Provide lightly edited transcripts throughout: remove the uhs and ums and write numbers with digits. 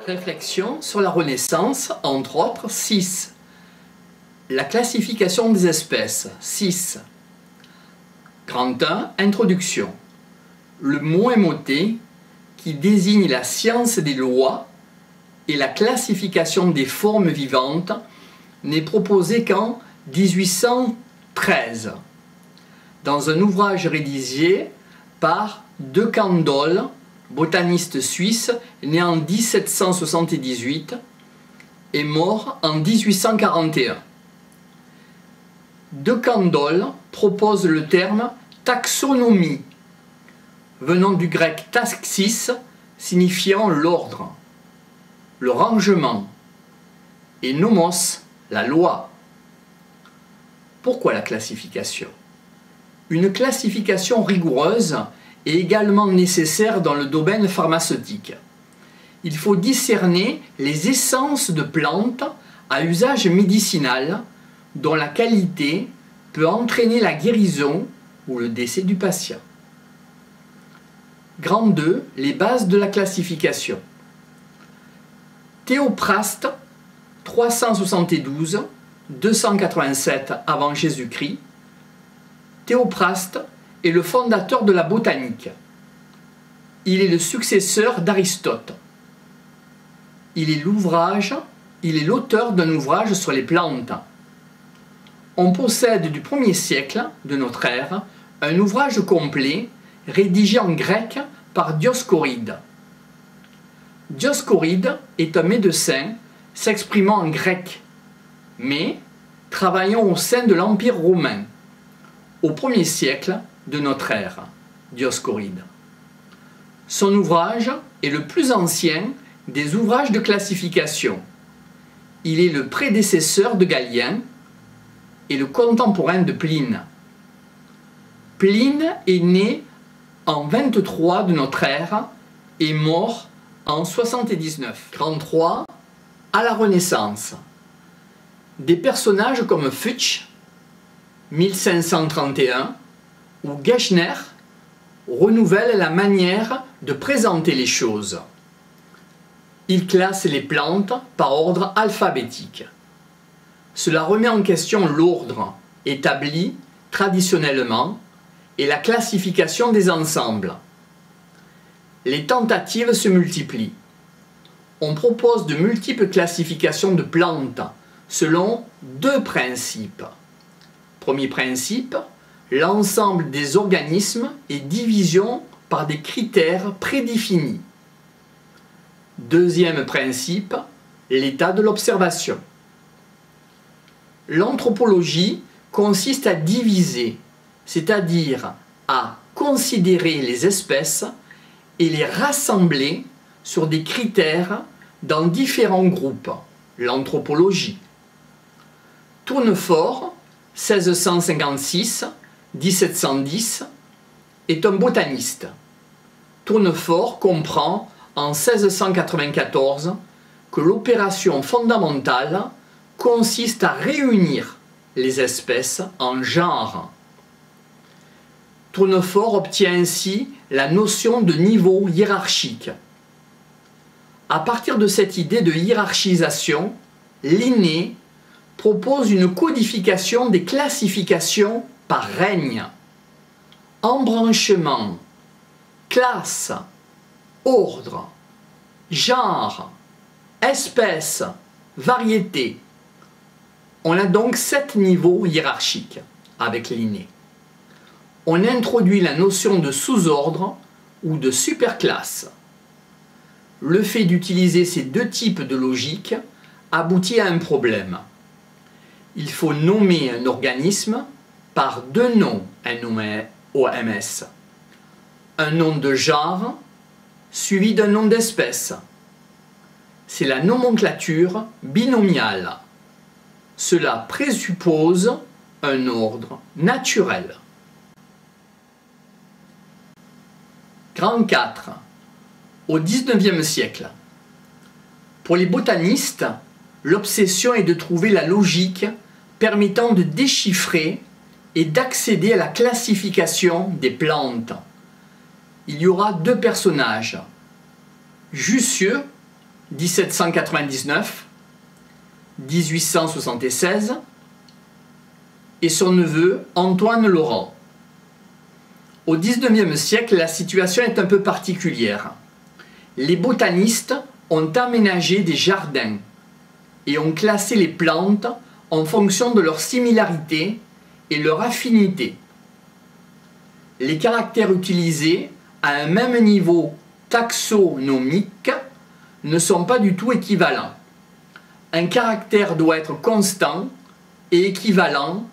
Réflexion sur la Renaissance, entre autres, 6. La classification des espèces, 6. Grand 1, Introduction. Le mot émoté qui désigne la science des lois et la classification des formes vivantes n'est proposé qu'en 1813, dans un ouvrage rédigé par De Candolle, botaniste suisse, né en 1778 et mort en 1841. De Candolle propose le terme taxonomie, venant du grec taxis, signifiant l'ordre, le rangement, et nomos, la loi. Pourquoi la classification? Une classification rigoureuse est également nécessaire dans le domaine pharmaceutique. Il faut discerner les essences de plantes à usage médicinal dont la qualité peut entraîner la guérison ou le décès du patient. Grand 2, les bases de la classification. Théophraste, 372-287 avant Jésus-Christ. Théophraste est le fondateur de la botanique. Il est le successeur d'Aristote. Il est l'auteur d'un ouvrage sur les plantes. On possède du 1er siècle de notre ère un ouvrage complet rédigé en grec par Dioscoride. Dioscoride est un médecin s'exprimant en grec, mais travaillant au sein de l'Empire romain, au 1er siècle de notre ère, Dioscoride. Son ouvrage est le plus ancien des ouvrages de classification. Il est le prédécesseur de Galien et le contemporain de Pline. Pline est né en 23 de notre ère et mort en 79. Grand 3, à la Renaissance. Des personnages comme Fuchs, 1531, ou Geschner renouvellent la manière de présenter les choses. Ils classent les plantes par ordre alphabétique. Cela remet en question l'ordre établi traditionnellement et la classification des ensembles. Les tentatives se multiplient. On propose de multiples classifications de plantes selon deux principes. Premier principe, l'ensemble des organismes est division par des critères prédéfinis. Deuxième principe, l'état de l'observation. L'anthropologie consiste à diviser, c'est-à-dire à considérer les espèces et les rassembler sur des critères dans différents groupes, l'anthropologie. Tournefort, 1656-1710, est un botaniste. Tournefort comprend en 1694 que l'opération fondamentale consiste à réunir les espèces en genres. Tournefort obtient ainsi la notion de niveau hiérarchique. À partir de cette idée de hiérarchisation, Linné propose une codification des classifications par règne, embranchement, classe, ordre, genre, espèce, variété. On a donc 7 niveaux hiérarchiques avec Linné. On introduit la notion de sous-ordre ou de superclasse. Le fait d'utiliser ces deux types de logique aboutit à un problème. Il faut nommer un organisme par deux noms nommés OMS. Un nom de genre suivi d'un nom d'espèce. C'est la nomenclature binomiale. Cela présuppose un ordre naturel. Grand 4. Au XIXe siècle. Pour les botanistes, l'obsession est de trouver la logique permettant de déchiffrer et d'accéder à la classification des plantes. Il y aura deux personnages, Jussieu 1799, 1876, et son neveu Antoine Laurent. Au XIXe siècle, la situation est un peu particulière. Les botanistes ont aménagé des jardins et ont classé les plantes en fonction de leur similarité et leur affinité. Les caractères utilisés à un même niveau taxonomique ne sont pas du tout équivalents. Un caractère doit être constant et équivalent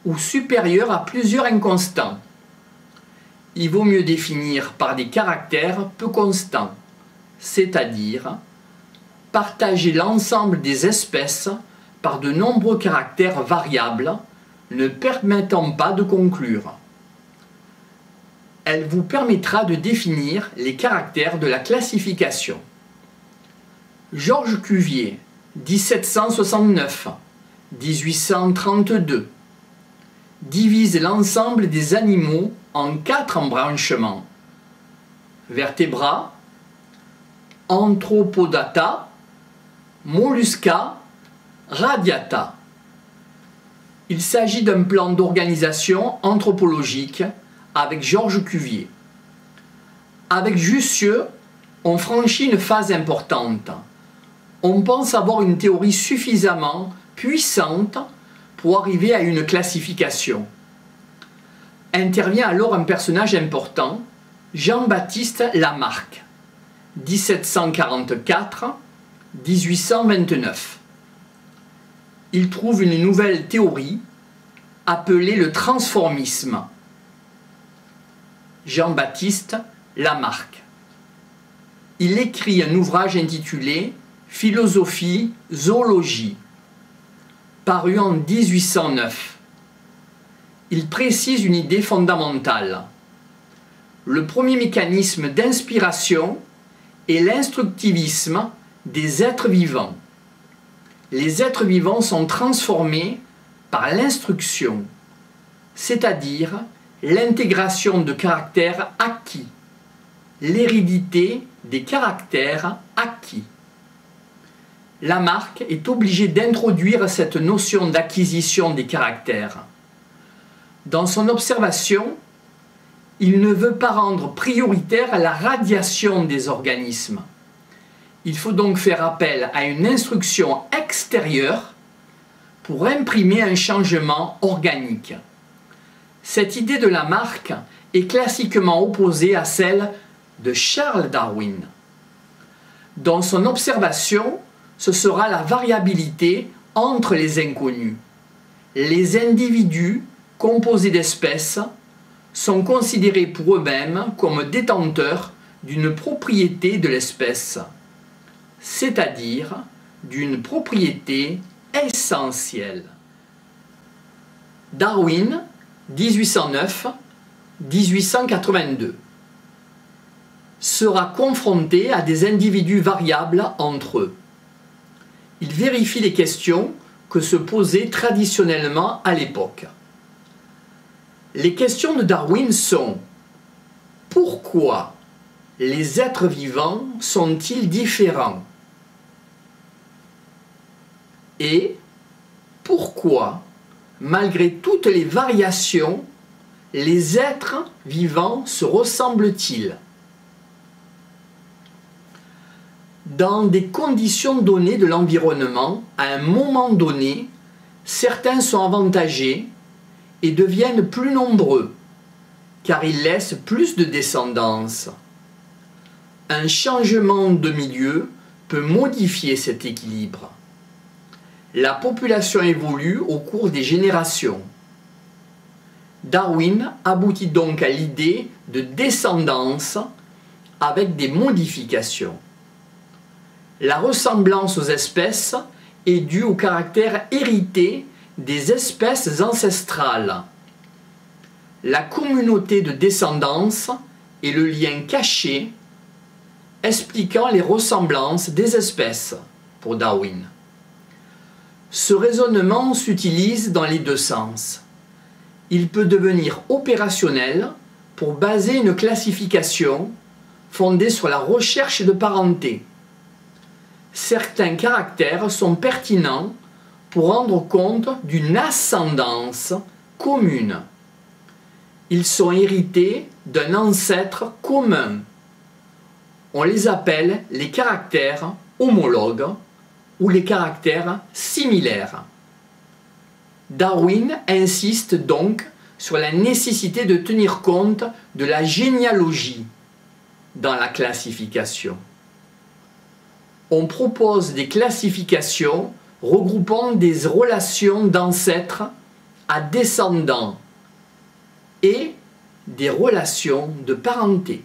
ou supérieur à plusieurs inconstants. Il vaut mieux définir par des caractères peu constants, c'est-à-dire partager l'ensemble des espèces par de nombreux caractères variables ne permettant pas de conclure. Elle vous permettra de définir les caractères de la classification. Georges Cuvier, 1769-1832, divise l'ensemble des animaux en 4 embranchements: vertébrats, Anthropodata, Mollusca, Radiata. Il s'agit d'un plan d'organisation anthropologique avec Georges Cuvier. Avec Jussieu, on franchit une phase importante. On pense avoir une théorie suffisamment puissante pour arriver à une classification. Intervient alors un personnage important, Jean-Baptiste Lamarck, 1744-1829. Il trouve une nouvelle théorie appelée le transformisme. Jean-Baptiste Lamarck. Il écrit un ouvrage intitulé Philosophie, zoologie, paru en 1809. Il précise une idée fondamentale. Le premier mécanisme d'inspiration est l'instructivisme des êtres vivants. Les êtres vivants sont transformés par l'instruction, c'est-à-dire l'intégration de caractères acquis, l'hérédité des caractères acquis. Lamarck est obligé d'introduire cette notion d'acquisition des caractères. Dans son observation, il ne veut pas rendre prioritaire la radiation des organismes. Il faut donc faire appel à une instruction extérieure pour imprimer un changement organique. Cette idée de Lamarck est classiquement opposée à celle de Charles Darwin. Dans son observation, ce sera la variabilité entre les inconnus. Les individus composés d'espèces sont considérés pour eux-mêmes comme détenteurs d'une propriété de l'espèce, c'est-à-dire d'une propriété essentielle. Darwin, 1809-1882, sera confronté à des individus variables entre eux. Il vérifie les questions que se posaient traditionnellement à l'époque. Les questions de Darwin sont: pourquoi les êtres vivants sont-ils différents? Et pourquoi, malgré toutes les variations, les êtres vivants se ressemblent-ils? Dans des conditions données de l'environnement, à un moment donné, certains sont avantagés et deviennent plus nombreux, car ils laissent plus de descendance. Un changement de milieu peut modifier cet équilibre. La population évolue au cours des générations. Darwin aboutit donc à l'idée de descendance avec des modifications. La ressemblance aux espèces est due au caractère hérité des espèces ancestrales. La communauté de descendance est le lien caché expliquant les ressemblances des espèces pour Darwin. Ce raisonnement s'utilise dans les deux sens. Il peut devenir opérationnel pour baser une classification fondée sur la recherche de parenté. certains caractères sont pertinents pour rendre compte d'une ascendance commune. Ils sont hérités d'un ancêtre commun. On les appelle les caractères homologues ou les caractères similaires. Darwin insiste donc sur la nécessité de tenir compte de la généalogie dans la classification. On propose des classifications regroupant des relations d'ancêtres à descendants et des relations de parenté.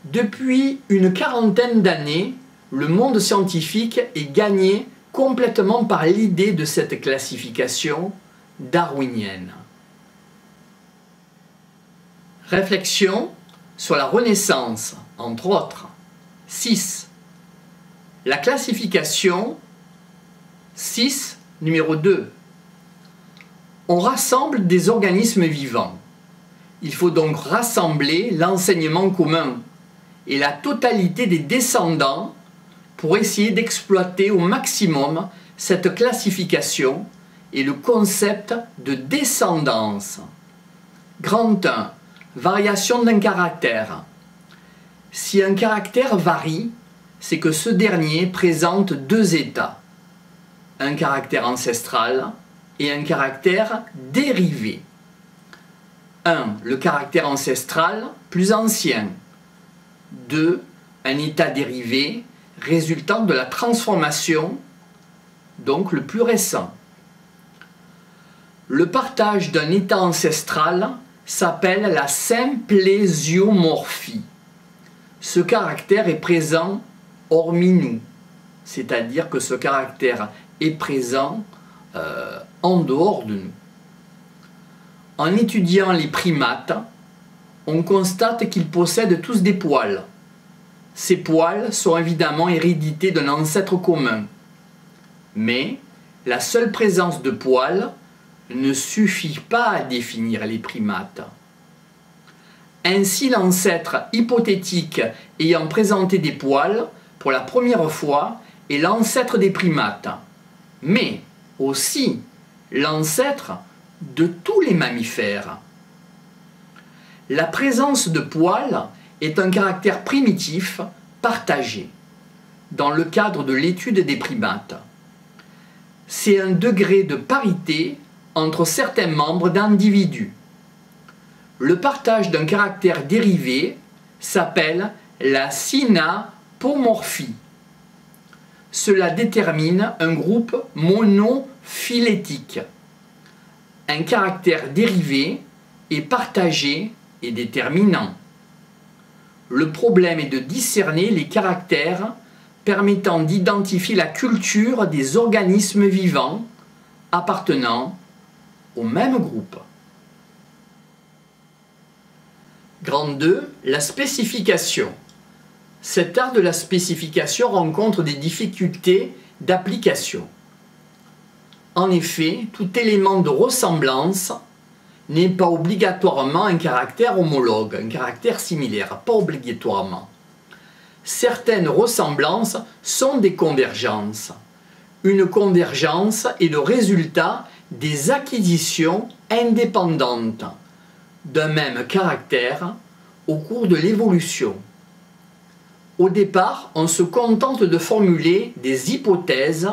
Depuis une quarantaine d'années, le monde scientifique est gagné complètement par l'idée de cette classification darwinienne. Réflexion sur la Renaissance, entre autres. 6. La classification 6, numéro 2. On rassemble des organismes vivants. Il faut donc rassembler l'enseignement commun et la totalité des descendants pour essayer d'exploiter au maximum cette classification et le concept de descendance. Grand 1. Variation d'un caractère. Si un caractère varie, c'est que ce dernier présente deux états. Un caractère ancestral et un caractère dérivé. 1. Le caractère ancestral plus ancien. 2. Un état dérivé résultant de la transformation, donc le plus récent. Le partage d'un état ancestral s'appelle la symplésiomorphie. Ce caractère est présent hormis nous, c'est-à-dire que ce caractère est présent en dehors de nous. En étudiant les primates, on constate qu'ils possèdent tous des poils. Ces poils sont évidemment hérités d'un ancêtre commun. Mais la seule présence de poils ne suffit pas à définir les primates. Ainsi, l'ancêtre hypothétique ayant présenté des poils pour la première fois est l'ancêtre des primates, mais aussi l'ancêtre de tous les mammifères. La présence de poils est un caractère primitif partagé dans le cadre de l'étude des primates. C'est un degré de parité entre certains membres d'individus. Le partage d'un caractère dérivé s'appelle la synapomorphie. Cela détermine un groupe monophylétique. Un caractère dérivé est partagé et déterminant. Le problème est de discerner les caractères permettant d'identifier la culture des organismes vivants appartenant au même groupe. Grand 2, la spécification. Cet art de la spécification rencontre des difficultés d'application. En effet, tout élément de ressemblance n'est pas obligatoirement un caractère homologue, un caractère similaire, pas obligatoirement. Certaines ressemblances sont des convergences. Une convergence est le résultat des acquisitions indépendantes d'un même caractère au cours de l'évolution. Au départ, on se contente de formuler des hypothèses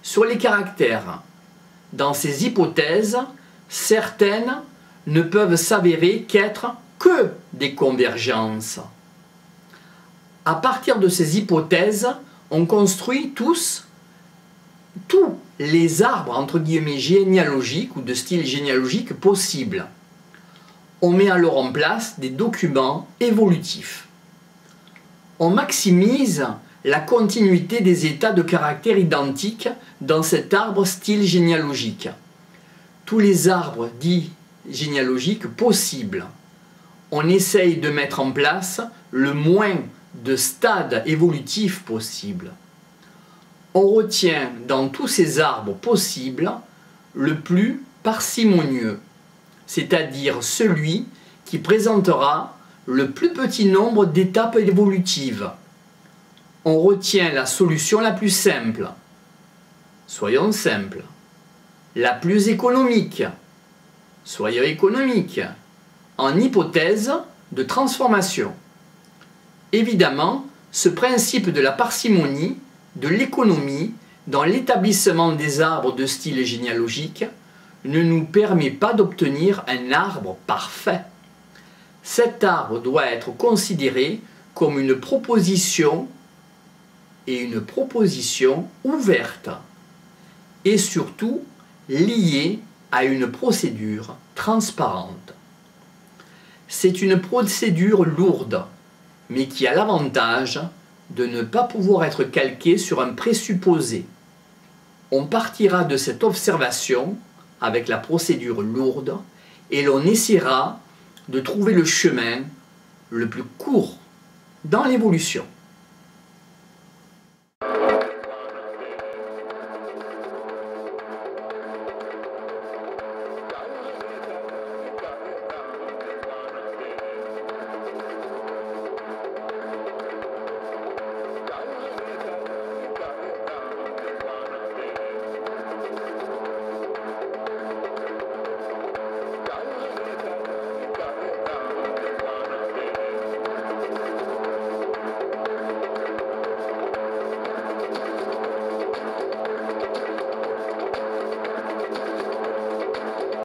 sur les caractères. Dans ces hypothèses, certaines ne peuvent s'avérer qu'être que des convergences. À partir de ces hypothèses, on construit tous les arbres entre guillemets généalogiques ou de style généalogique possibles. On met alors en place des documents évolutifs. On maximise la continuité des états de caractère identiques dans cet arbre style généalogique. Tous les arbres dits généalogiques possibles. On essaye de mettre en place le moins de stades évolutifs possibles. On retient dans tous ces arbres possibles le plus parcimonieux, c'est-à-dire celui qui présentera le plus petit nombre d'étapes évolutives. on retient la solution la plus simple. Soyons simples. La plus économique. Soyons économiques. En hypothèse de transformation. Évidemment, ce principe de la parcimonie, de l'économie, dans l'établissement des arbres de style généalogique, ne nous permet pas d'obtenir un arbre parfait. Cet arbre doit être considéré comme une proposition et une proposition ouverte et surtout liée à une procédure transparente. C'est une procédure lourde, mais qui a l'avantage de ne pas pouvoir être calquée sur un présupposé. On partira de cette observation avec la procédure lourde et l'on essaiera de trouver le chemin le plus court dans l'évolution.